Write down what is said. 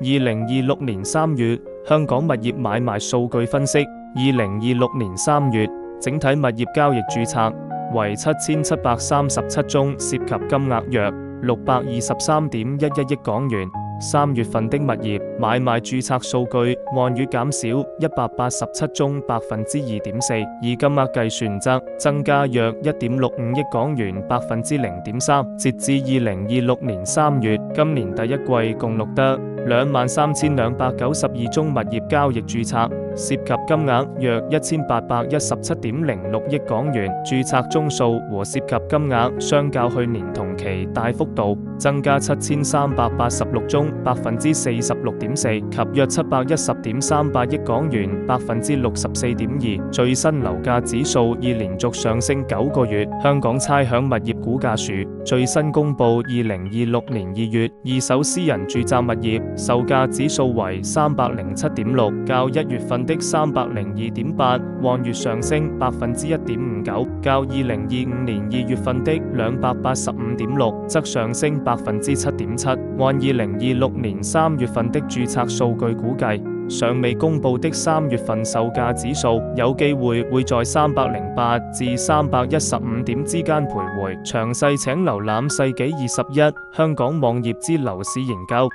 2026年3月，香港物業買賣數據分析。2026年3月，整體物業交易註冊為7737宗，涉及金額約623.11億港元。3月份的物業買賣註冊數據按月減少187宗，2.4%，以金額計算則增加約1.65億港元，0.3%。截至2026年3月，今年第一季共錄得23,292宗物業交易註冊，涉及金額約1817.06億港元，註冊宗數和涉及金額相較去年同期大幅度增加7386宗，46.4%，及約710.38億港元，64.2%。最新樓價指數已連續上升9個月。香港差餉物業估價署最新公布2026年2月二手私人住宅物業售價指數為307.6，較1月份的302.8按月上升1.59%，較2025年2月份的285.6則上升7.7%。按2026年3月份的註冊數據估計，尚未公布的3月份售價指數有機會在308至315點之間徘徊。詳細請瀏覽世紀21香港網頁之樓市研究。